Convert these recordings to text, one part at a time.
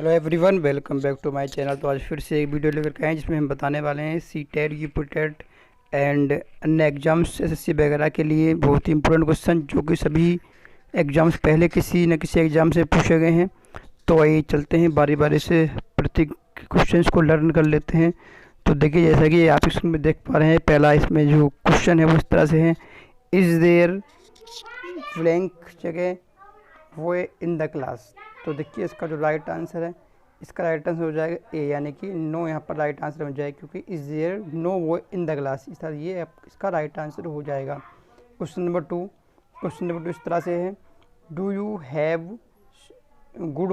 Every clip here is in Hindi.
Hello everyone, welcome back to my channel. तो आज फिर से एक वीडियो लेकर के आए जिसमें हम बताने वाले हैं सीटेट, यूपीटेट एंड अन्य एग्ज़ाम्स एसएससी वगैरह के लिए बहुत ही इंपॉर्टेंट क्वेश्चन जो कि सभी एग्ज़ाम्स पहले किसी न किसी एग्ज़ाम से पूछे गए हैं। तो आइए चलते हैं बारी बारी से प्रत्येक क्वेश्चन को लर्न कर लेते हैं। तो देखिए, जैसा कि आप स्क्रीन में देख पा रहे हैं, पहला इसमें जो क्वेश्चन है वो इस तरह से है, इज़ देयर ब्लैंक जगह वो इन द क्लास। तो देखिए, इसका जो राइट आंसर है, इसका राइट आंसर हो जाएगा ए, यानी कि नो यहाँ पर राइट आंसर हो जाएगा, क्योंकि इज देयर नो वो इन द क्लास, इस तरह ये इसका राइट आंसर हो जाएगा। क्वेश्चन नंबर टू इस तरह से है, do you have good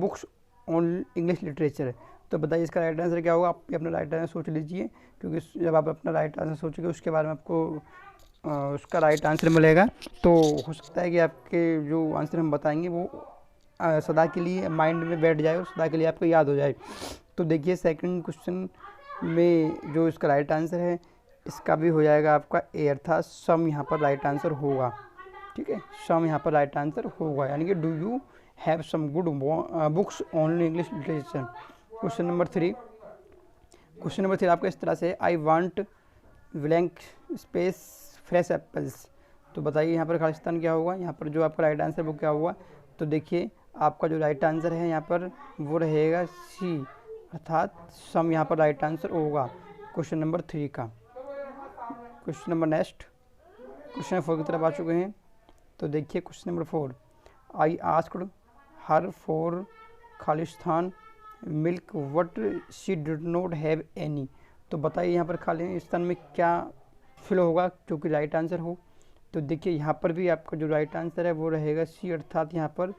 books on English literature. तो बताइए इसका राइट आंसर क्या होगा। आप भी अपना राइट आंसर सोच लीजिए, क्योंकि जब आप अपना राइट आंसर सोचेंगे उसके बाद में आपको उसका राइट आंसर मिलेगा। तो हो सकता है कि आपके जो आंसर हम बताएंगे वो सदा के लिए माइंड में बैठ जाए और सदा के लिए आपको याद हो जाए। तो देखिए, सेकंड क्वेश्चन में जो इसका राइट आंसर है, इसका भी हो जाएगा आपका ए, अर्थात सम यहाँ पर राइट आंसर होगा। ठीक है, सम यहाँ पर राइट आंसर होगा, यानी कि do you have some good books on English literature. Question number three आपका इस तरह से, I want blank space fresh apples. तो बताइए यहाँ पर खालिस्तान क्या होगा, यहाँ पर जो आपका राइट आंसर वो क्या हुआ। तो देखिए, आपका जो राइट आंसर है यहाँ पर वो रहेगा सी, अर्थात सम यहाँ पर राइट आंसर होगा क्वेश्चन नंबर थ्री का। क्वेश्चन नंबर क्वेश्चन 4 की तरफ आ चुके हैं। तो देखिए question number 4, I asked her for Khalistan milk what she did not have any. तो बताइए यहाँ पर खालिस्तान में क्या फिल होगा जो कि राइट आंसर हो। तो देखिए, यहाँ पर भी आपका जो राइट आंसर है वो रहेगा सी, अर्थात यहाँ पर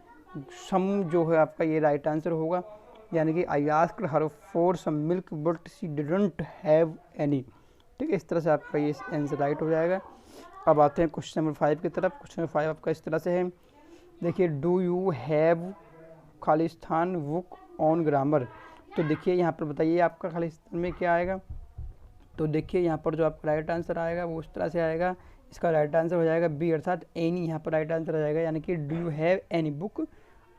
सम जो है आपका ये राइट आंसर होगा, यानी कि I asked her for some milk but she didn't have any. ठीक है, इस तरह से आपका ये आंसर राइट हो जाएगा। अब आते हैं क्वेश्चन नंबर 5 की तरफ। क्वेश्चन नंबर 5 आपका इस तरह से है, देखिए, do you have Khalistan book on grammar. तो देखिए यहाँ पर बताइए आपका खालिस्तान में क्या आएगा। तो देखिए यहाँ पर जो आपका राइट आंसर आएगा वो इस तरह से आएगा, इसका राइट आंसर हो जाएगा बी, अर्थात एनी यहाँ पर राइट आंसर आ जाएगा, यानी कि do you have any book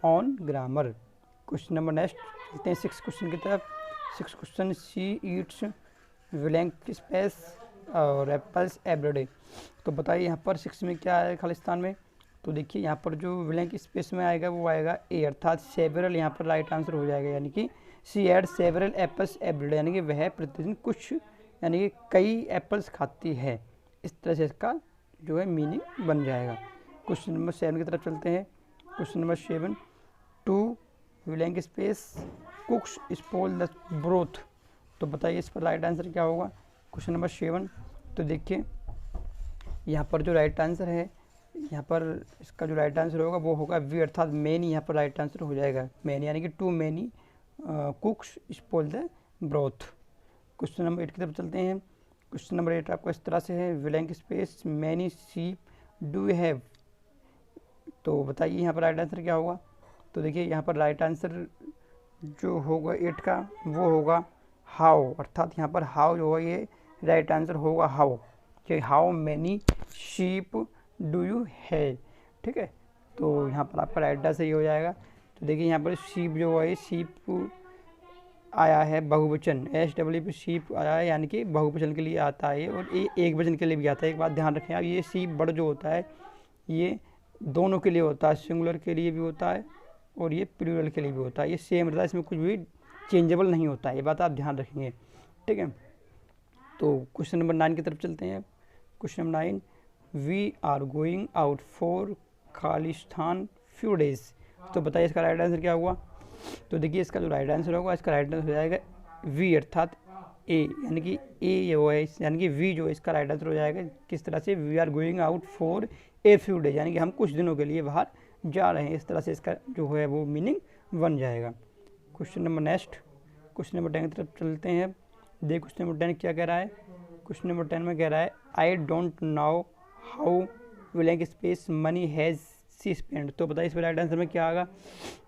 on grammar. Question number चलते हैं 6 क्वेश्चन की तरफ। 6 question, she Yeats blank space और एप्पल्स एवरीडे। तो बताइए यहाँ पर 6 में क्या आएगा खालिस्तान में। तो देखिए यहाँ पर जो ब्लैंक स्पेस में आएगा वो आएगा ए, अर्थात सेवरल यहाँ पर राइट आंसर हो जाएगा, यानी कि she had several apples everyday, यानी कि वह प्रतिदिन कुछ यानी कि कई एप्पल्स खाती है। इस तरह से इसका जो है मीनिंग बन जाएगा। क्वेश्चन नंबर 7 की तरफ चलते हैं। Question number 7, too blank space cooks spoil the broth. तो बताइए इस पर राइट आंसर क्या होगा क्वेश्चन नंबर 7। तो देखिए यहाँ पर जो राइट आंसर है, यहाँ पर इसका जो राइट आंसर होगा वो होगा वी, अर्थात मैनी यहाँ पर राइट आंसर हो जाएगा, मैनी, यानी कि too many cooks spoil the broth. Question number 8 की तरफ चलते हैं। क्वेश्चन नंबर 8 आपका इस तरह से है, blank space many sheep do you have. तो बताइए यहाँ पर राइट आंसर क्या होगा। तो देखिए यहाँ पर राइट आंसर जो होगा 8 का वो होगा हाउ, अर्थात यहाँ पर हाउ जो है ये राइट आंसर होगा, हाउ, कि how many sheep do you have. ठीक है, तो यहाँ पर आपका राइट आंसर ये हो जाएगा। तो देखिए यहाँ पर शीप जो है, शीप आया है बहुवचन, SW शीप आया है, यानी कि बहुवचन के लिए आता है, और ये एक वचन के लिए भी आता है। एक बात ध्यान रखें आप, ये शीप बर्ड जो होता है ये दोनों के लिए होता है, सिंगुलर के लिए भी होता है और ये प्लूरल के लिए भी होता है, ये सेम रहता है, इसमें कुछ भी चेंजेबल नहीं होता है, ये बात आप ध्यान रखेंगे। ठीक है, तो क्वेश्चन नंबर 9 की तरफ चलते हैं। Question number 9, we are going out for खालिस्तान फ्यू डेज। तो बताइए इसका राइट आंसर क्या हुआ। तो देखिए इसका जो राइट आंसर होगा, इसका राइट आंसर हो जाएगा वी, अर्थात ए, यानी कि ए जो है, यानी कि वी जो है इसका राइट आंसर हो जाएगा। किस तरह से, we are going out for a few days, यानी कि हम कुछ दिनों के लिए बाहर जा रहे हैं। इस तरह से इसका जो है वो मीनिंग बन जाएगा। क्वेश्चन नंबर क्वेश्चन नंबर 10 की तरफ चलते हैं। देखिए क्वेश्चन नंबर 10 क्या कह रहा है। क्वेश्चन नंबर 10 में कह रहा है, I don't know how blank space money has she spend. तो बताइए इस पर राइट आंसर में क्या आएगा।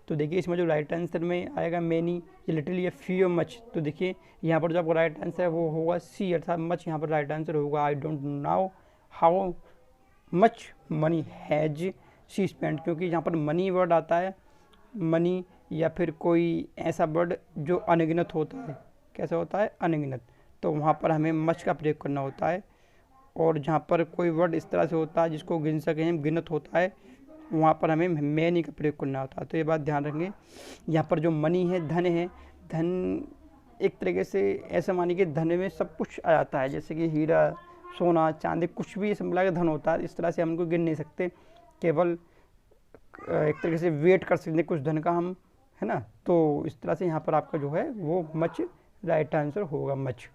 तो देखिए इसमें जो राइट आंसर में आएगा मैनी, ये लिटिल, या फ्यू, मच। तो देखिए यहाँ पर जो आपका राइट आंसर है वो होगा सी, अर्थात मच यहाँ पर राइट आंसर होगा। आई don't know how much money has she spend, क्योंकि यहाँ पर मनी वर्ड आता है, मनी या फिर कोई ऐसा वर्ड जो अनगिनत होता है, कैसा होता है, अनगिनत, तो वहाँ पर हमें मच का प्रयोग करना होता है। और जहाँ पर कोई वर्ड इस तरह से होता है जिसको गिन सकें हम, गिनत होता है, वहाँ पर हमें मैनी का प्रयोग करना होता है। तो ये बात ध्यान रखेंगे। यहाँ पर जो मनी है, धन है, धन एक तरीके से ऐसा मानिए कि धन में सब कुछ आ जाता है, जैसे कि हीरा, सोना, चांदी, कुछ भी इस मिला के धन होता है। इस तरह से हम उनको गिन नहीं सकते, केवल एक तरीके से वेट कर सकते हैं कुछ धन का हम, है ना। तो इस तरह से यहाँ पर आपका जो है वो मच राइट आंसर होगा, much.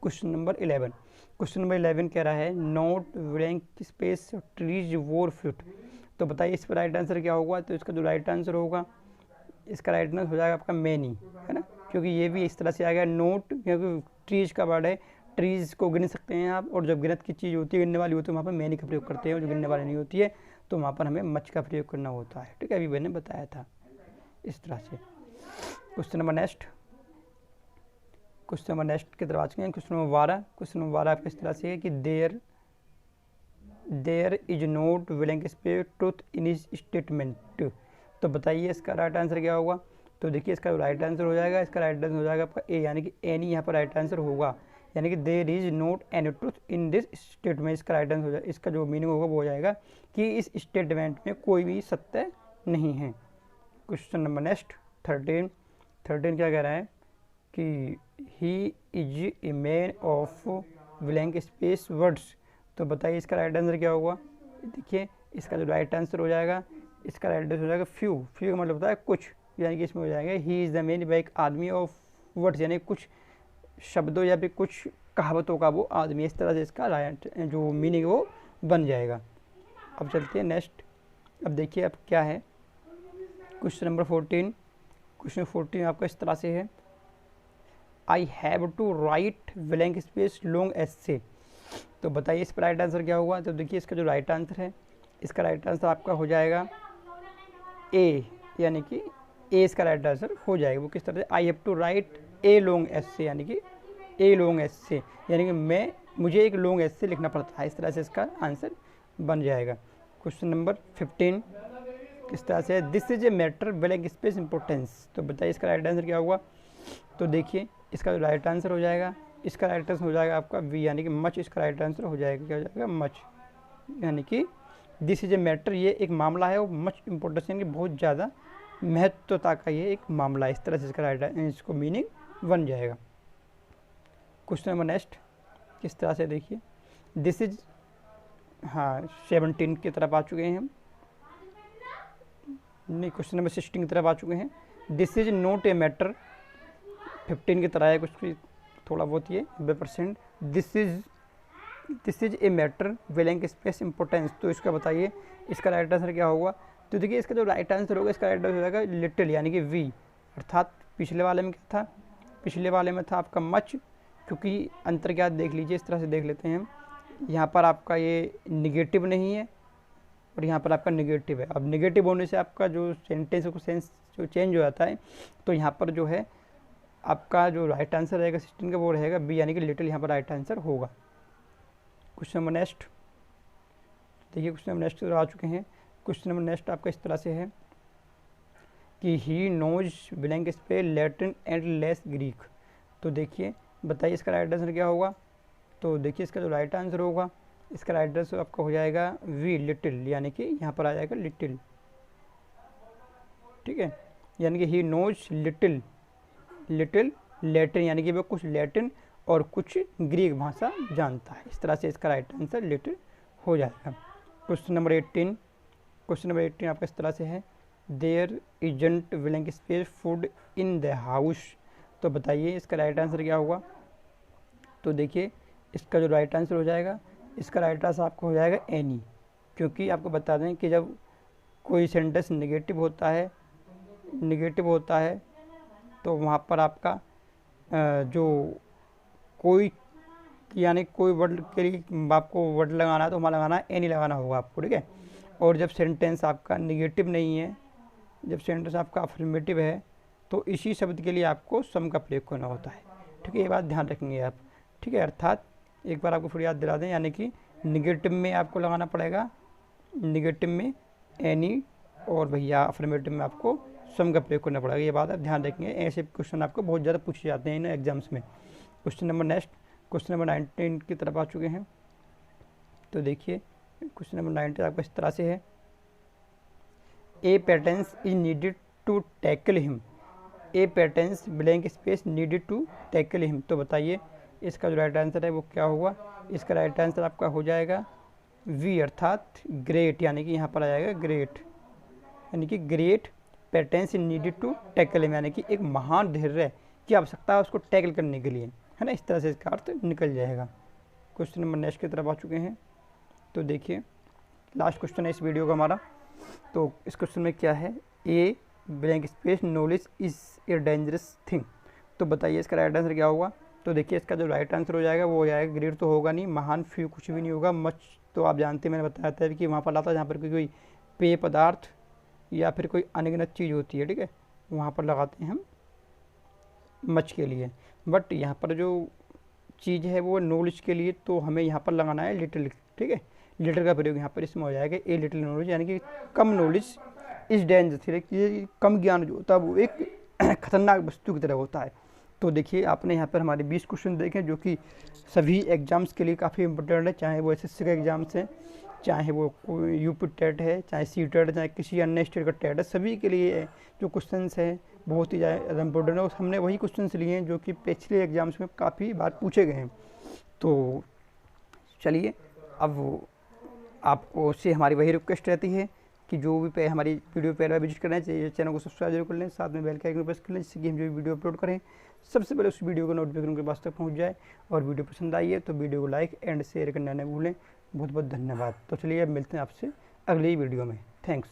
Question number 11, question number 11 कह रहा है नोट ब्लैंक स्पेस ट्रीज वोर फ्रूट। तो बताइए इस पर राइट आंसर क्या होगा। तो इसका जो राइट आंसर होगा, इसका राइट आंसर हो जाएगा आपका मैनी, है ना, क्योंकि ये भी इस तरह से आ गया नोट, क्योंकि ट्रीज का वर्ड है, ट्रीज को गिन सकते हैं आप, और जब गिनत की चीज़ होती है, गिनने वाली होती है, वहाँ पर मैनी का प्रयोग करते हैं, और जो गिनने वाली नहीं होती है तो वहाँ पर हमें मच का प्रयोग करना होता है। ठीक है, अभी मैंने बताया था इस तरह से। Question number next, question number next की तरफ आ चुके हैं। क्वेश्चन नंबर 12, क्वेश्चन नंबर 12 आपका इस तरह से है कि there is not blank space truth in is statement. तो बताइए इसका राइट आंसर क्या होगा। तो देखिए इसका राइट आंसर हो जाएगा, इसका राइट आंसर हो जाएगा आपका ए, यानी कि एनी यहाँ पर राइट आंसर होगा, यानी कि there is not any truth in this statement. इसका राइट आंसर हो जाएगा, इसका जो मीनिंग होगा वो हो जाएगा कि इस स्टेटमेंट में कोई भी सत्य नहीं है। क्वेश्चन नंबर नेक्स्ट 13 क्या कह रहा है कि he is a man of blank space words. तो बताइए इसका राइट आंसर क्या होगा। देखिए इसका जो राइट आंसर हो जाएगा, इसका राइट आंसर हो जाएगा फ्यू का मतलब होता है कुछ, यानी कि इसमें हो जाएगा he is the man by एक आदमी ऑफ वर्ड्स, यानी कुछ शब्दों या फिर कुछ कहावतों का वो आदमी। इस तरह से इसका राइट जो मीनिंग वो बन जाएगा। अब चलते हैं नेक्स्ट। अब देखिए अब क्या है क्वेश्चन नंबर 14, क्वेश्चन 14 आपका इस तरह से है I have to write blank space long essay. तो बताइए इस पर राइट आंसर क्या होगा। तो देखिए इसका जो राइट आंसर है, इसका राइट आंसर आपका हो जाएगा ए, यानी कि ए इसका राइट आंसर हो जाएगा। वो किस तरह से, I have to write a long essay, यानी कि ए लॉन्ग एस्से, यानी कि मुझे एक लॉन्ग एस्से लिखना पड़ता है। इस तरह से इसका आंसर बन जाएगा। क्वेश्चन नंबर 15 किस तरह से है this is a matter blank space importance. तो बताइए इसका राइट आंसर क्या होगा। तो देखिए इसका जो राइट आंसर हो जाएगा, इसका राइट आंसर हो जाएगा आपका वी, यानी कि मच इसका राइट आंसर हो जाएगा, क्या हो जाएगा, मच, यानी कि दिस इज ए मैटर, ये एक मामला है, और मच इंपॉर्टेंस यानी कि बहुत ज़्यादा महत्वता का ये एक मामला है। इस तरह से इसका राइट इसको मीनिंग बन जाएगा। क्वेश्चन नंबर नेक्स्ट किस तरह से देखिए दिस इज, हाँ 17 की तरफ आ चुके हैं हम, नहीं क्वेश्चन नंबर 16 की तरफ आ चुके हैं। This is not a matter 15 की तरह है, कुछ थोड़ा बहुत ये 90%। This is a matter blank space importance. तो इसका बताइए इसका राइट आंसर क्या होगा। तो देखिए इसका जो राइट आंसर होगा, इसका राइट आंसर हो जाएगा लिटिल, यानी कि वी, अर्थात पिछले वाले में क्या था, पिछले वाले में था आपका मच, क्योंकि अंतर क्या देख लीजिए, इस तरह से देख लेते हैं हम। यहाँ पर आपका ये निगेटिव नहीं है और यहाँ पर आपका निगेटिव है। अब निगेटिव होने से आपका जो सेंटेंस को सेंस जो चेंज हो जाता है, तो यहाँ पर जो है आपका जो राइट आंसर रहेगा 16 का वो रहेगा बी, यानी कि लिटिल यहाँ पर राइट आंसर होगा। क्वेश्चन नंबर नेक्स्ट देखिए, क्वेश्चन नंबर नेक्स्ट आ चुके हैं। क्वेश्चन नंबर नेक्स्ट आपका इस तरह से है कि he knows blank space Latin and less Greek. तो देखिए बताइए इसका राइट आंसर क्या होगा। तो देखिए इसका जो राइट आंसर होगा, इसका राइट आंसर आपका हो जाएगा वी, लिटिल, यानी कि यहाँ पर आ जाएगा लिटिल, ठीक है, यानी कि ही नोज लिटिल लैटिन, यानी कि वो कुछ लैटिन और कुछ ग्रीक भाषा जानता है। इस तरह से इसका राइट आंसर लिटिल हो जाएगा। क्वेश्चन नंबर 18, क्वेश्चन नंबर 18 आपका इस तरह से है there isn't blank space food in the house. तो बताइए इसका राइट आंसर क्या होगा। तो देखिए इसका जो राइट आंसर हो जाएगा, इसका राइट आंसर आपको हो जाएगा एनी, क्योंकि आपको बता दें कि जब कोई सेंटेंस निगेटिव होता है तो वहाँ पर आपका जो कोई, यानी कोई वर्ड के लिए आपको वर्ड लगाना है तो वहाँ लगाना है एनी लगाना होगा आपको, ठीक है। और जब सेंटेंस आपका निगेटिव नहीं है, जब सेंटेंस आपका अफर्मेटिव है, तो इसी शब्द के लिए आपको सम का प्रयोग करना होता है, ठीक है। ये बात ध्यान रखेंगे आप, ठीक है। अर्थात एक बार आपको फिर याद दिला दें, यानी कि निगेटिव में आपको लगाना पड़ेगा, निगेटिव में एनी, और भैया अफर्मेटिव में आपको सम का प्रयोग करना पड़ेगा। ये बात आप ध्यान रखेंगे, ऐसे क्वेश्चन आपको बहुत ज़्यादा पूछे जाते हैं इन एग्जाम्स में। क्वेश्चन नंबर 19 की तरफ आ चुके हैं। तो देखिए क्वेश्चन नंबर 19 आपका इस तरह से है, a patience is needed to tackle him, a patience blank space needed to tackle him. तो बताइए इसका जो राइट आंसर है वो क्या होगा। इसका राइट आंसर आपका हो जाएगा वी, अर्थात ग्रेट, यानी कि यहाँ पर आ जाएगा ग्रेट, यानी कि great patience needed to tackle him, यानी कि एक महान धैर्य की आवश्यकता है उसको टैकल करने के लिए, है ना। इस तरह से इसका अर्थ निकल जाएगा। क्वेश्चन नंबर नेक्स्ट की तरफ आ चुके हैं। तो देखिए लास्ट क्वेश्चन है इस वीडियो का हमारा। तो इस क्वेश्चन में क्या है, a blank space knowledge is a dangerous thing. तो बताइए इसका राइट आंसर क्या होगा। तो देखिए इसका जो राइट आंसर हो जाएगा वो हो जाएगा ग्रेट तो होगा नहीं, महान फ्यू कुछ भी नहीं होगा, मच तो आप जानते हैं, मैंने बताया था कि वहाँ पर लाता जहाँ पर कोई पेय पदार्थ या फिर कोई अनगिनत चीज़ होती है, ठीक है, वहाँ पर लगाते हैं हम मच के लिए। बट यहाँ पर जो चीज़ है वो नॉलेज के लिए, तो हमें यहाँ पर लगाना है लिटिल, ठीक है। लिटिल का प्रयोग यहाँ पर इसमें हो जाएगा ए लिटिल नॉलेज, यानी कि कम नॉलेज इस डेंजर, ये कम ज्ञान जो होता है वो एक खतरनाक वस्तु की तरह होता है। तो देखिए आपने यहाँ पर हमारे 20 क्वेश्चन देखे जो कि सभी एग्जाम्स के लिए काफ़ी इंपॉर्टेंट है, चाहे वो एसएससी का एग्जाम्स है, चाहे वो यूपी टेट है, चाहे सी टेट, चाहे किसी अन्य स्टेट का टेट है, सभी के लिए जो क्वेश्चंस हैं बहुत ही ज़्यादा इंपॉर्टेंट है। और हमने वही क्वेश्चंस लिए हैं जो कि पिछले एग्जाम्स में काफ़ी बार पूछे गए हैं। तो चलिए अब आपको से हमारी वही रिक्वेस्ट रहती है कि जो भी पे हमारी वीडियो पहले बार विजिट करना चाहिए, चैनल को सब्सक्राइब जरूर कर लें, साथ में बेल के आइकन प्रेस कर लें, जिससे कि हम जो वीडियो अपलोड करें सबसे पहले उस वीडियो का नोटिफिकेशन उनके पास तक पहुंच जाए। और वीडियो पसंद आई है तो वीडियो को लाइक एंड शेयर करना न भूलें। बहुत बहुत धन्यवाद। तो चलिए अब मिलते हैं आपसे अगली वीडियो में। थैंक्स।